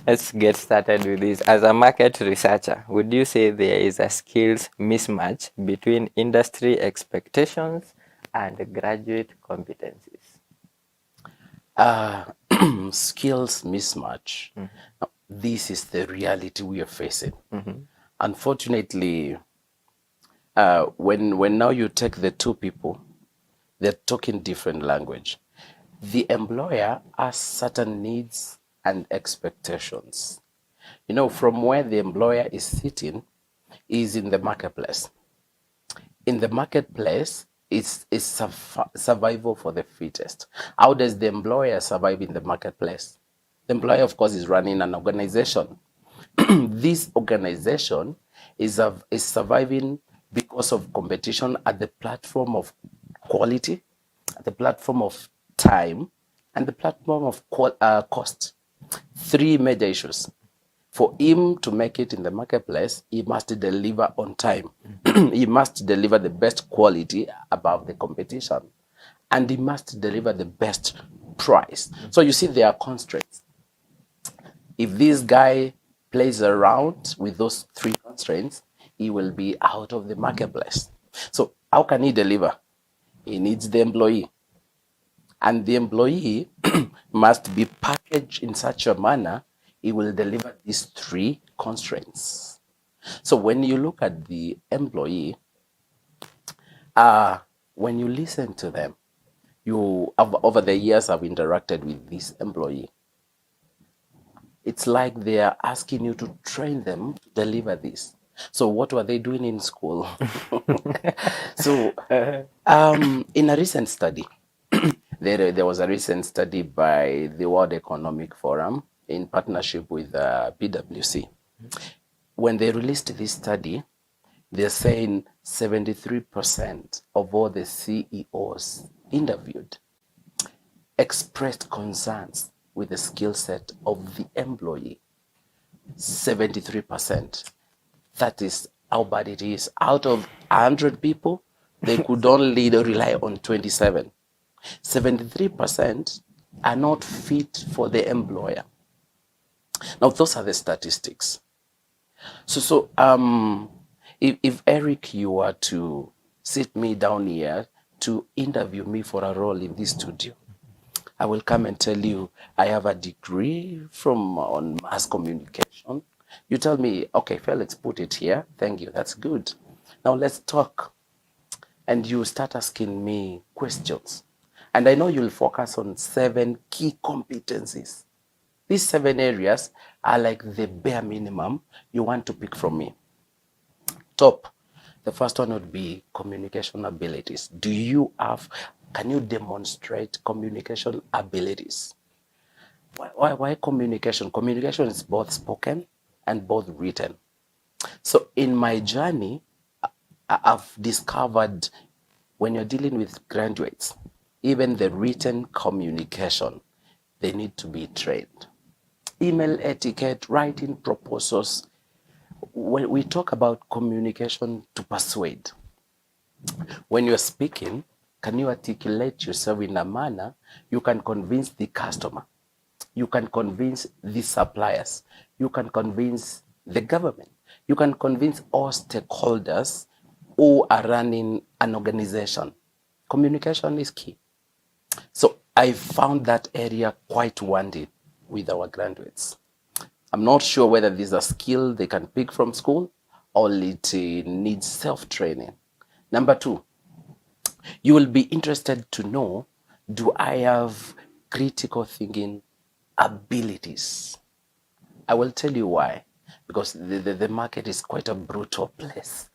Let's get started with this. As a market researcher, would you say there is a skills mismatch between industry expectations and graduate competencies? Uh, Skills mismatch. Now, this is the reality we are facing. Unfortunately, when now you take the two people, they're talking different language. The employer has certain needs and expectations. You know, from where the employer is sitting is in the marketplace. In the marketplace, it's survival for the fittest. How does the employer survive in the marketplace? The employer, of course, is running an organization. This organization is surviving because of competition at the platform of quality, at the platform of time, and the platform of cost. Three major issues. For him to make it in the marketplace, he must deliver on time. He must deliver the best quality above the competition. And he must deliver the best price. So you see, there are constraints. If this guy plays around with those three constraints, he will be out of the marketplace. So how can he deliver? He needs the employee. And the employee must be packaged in such a manner he will deliver these three constraints. So when you look at the employee, when you listen to them, over the years I've interacted with this employee. It's like they are asking you to train them to deliver this. So what were they doing in school? So in a recent study, there was a recent study by the World Economic Forum in partnership with PwC. When they released this study, they're saying 73% of all the CEOs interviewed expressed concerns with the skill set of the employee. 73%. That is how bad it is. Out of 100 people, they could only rely on 27. 73% are not fit for the employer. Now, those are the statistics. So if Eric, you were to sit me down here to interview me for a role in this studio, I will come and tell you I have a degree on mass communication. You tell me, okay, Felix, put it here. Thank you. That's good. Now let's talk. And you start asking me questions. And I know you'll focus on 7 key competencies. These 7 areas are like the bare minimum you want to pick from me. Top. The first one would be communication abilities. Can you demonstrate communication abilities? Why communication? Communication is both spoken and both written. So in my journey, I've discovered when you're dealing with graduates, even the written communication, they need to be trained. Email etiquette, writing proposals. When we talk about communication to persuade, when you're speaking, can you articulate yourself in a manner you can convince the customer? You can convince the suppliers. You can convince the government. You can convince all stakeholders who are running an organization. Communication is key. So I found that area quite wanted with our graduates. I'm not sure whether this is a skill they can pick from school or it needs self-training. Number 2, you will be interested to know, do I have critical thinking abilities? I will tell you why. Because the market is quite a brutal place.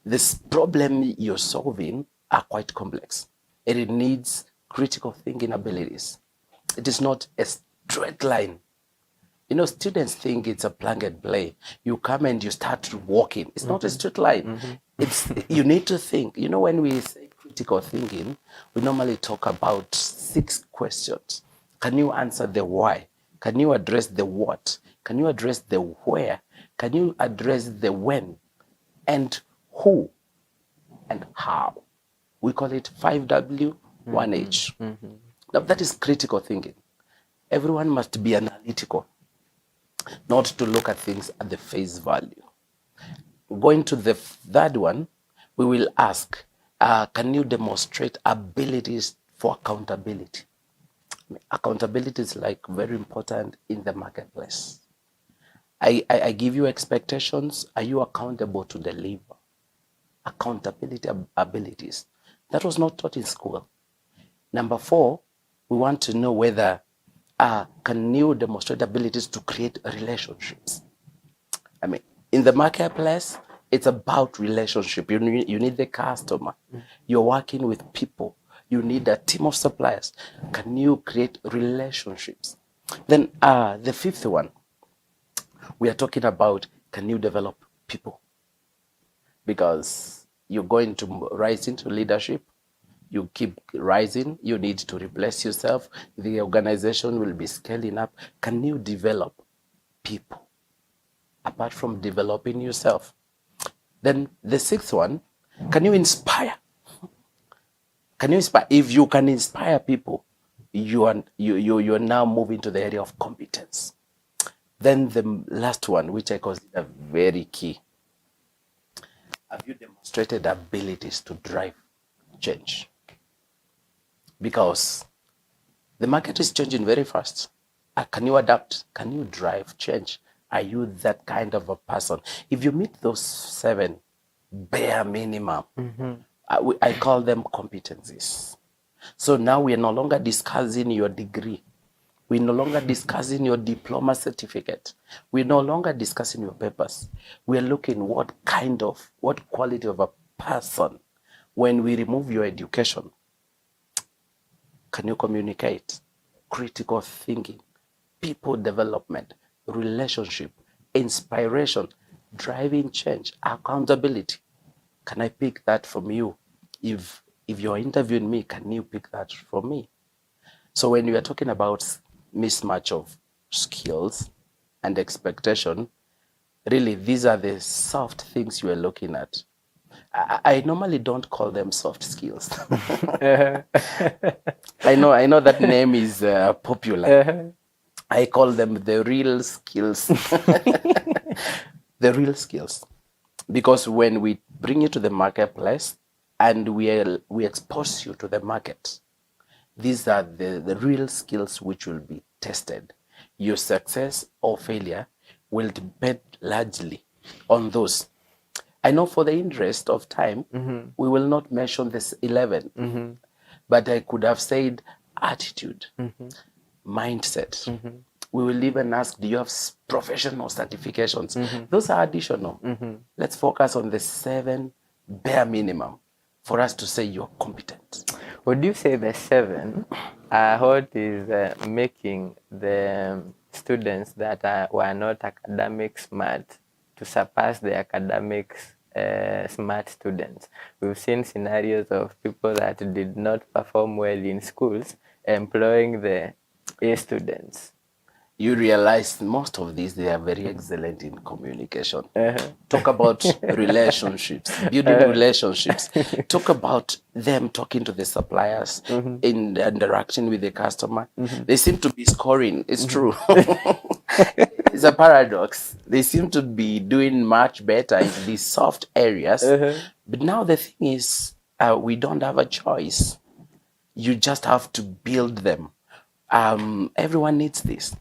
This problem you're solving are quite complex. It needs critical thinking abilities. It is not a straight line. You know, students think it's a plug and play. You come and you start walking. It's not a straight line. It's you need to think. You know, when we say critical thinking, we normally talk about 6 questions. Can you answer the why? Can you address the what? Can you address the where? Can you address the when? And who? And how? We call it 5W, 1H. Now, that is critical thinking. Everyone must be analytical. not to look at things at the face value. Going to the third one, we will ask, can you demonstrate abilities for accountability? Accountability is like very important in the marketplace. I give you expectations. Are you accountable to deliver? Accountability abilities. That was not taught in school. Number 4, we want to know whether can you demonstrate abilities to create relationships? I mean, in the marketplace, it's about relationship. You need the customer. You're working with people. You need a team of suppliers. Can you create relationships? Then the 5th one, we are talking about, can you develop people? Because you're going to rise into leadership. You keep rising, you need to replace yourself. The organization will be scaling up. Can you develop people apart from developing yourself? Then the 6th one, can you inspire? Can you inspire? If you can inspire people, you are now moving to the area of competence. Then the last one, which I consider very key, have you demonstrated abilities to drive change? Because the market is changing very fast. Can you adapt? Can you drive change? Are you that kind of a person? If you meet those 7 bare minimum, I call them competencies. So now we are no longer discussing your degree. We're no longer discussing your diploma certificate. We're no longer discussing your papers. We're looking what quality of a person. When we remove your education, can you communicate? Critical thinking, people development, relationship, inspiration, driving change, accountability. Can I pick that from you? If you're interviewing me, can you pick that from me? So when we are talking about mismatch of skills and expectation, really these are the soft things you are looking at. I normally don't call them soft skills. I know that name is popular. I call them the real skills. The real skills. Because when we bring you to the marketplace and we expose you to the market, these are the real skills which will be tested. Your success or failure will depend largely on those. I know for the interest of time, we will not mention this 11, but I could have said attitude, mindset. We will even ask, do you have professional certifications? Those are additional. Let's focus on the 7 bare minimum for us to say you're competent. Would you say the 7 what is making the students that were not academic smart to surpass the academics smart students? We've seen scenarios of people that did not perform well in schools employing the A students. You realize most of these, they are very excellent in communication. Talk about relationships, building relationships. Talk about them talking to the suppliers, in interaction with the customer. They seem to be scoring. It's true. It's a paradox. They seem to be doing much better in these soft areas. But now the thing is, we don't have a choice. You just have to build them. Everyone needs this.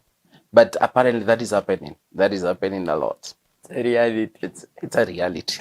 But apparently that is happening. That is happening a lot. It's a reality. It's a reality.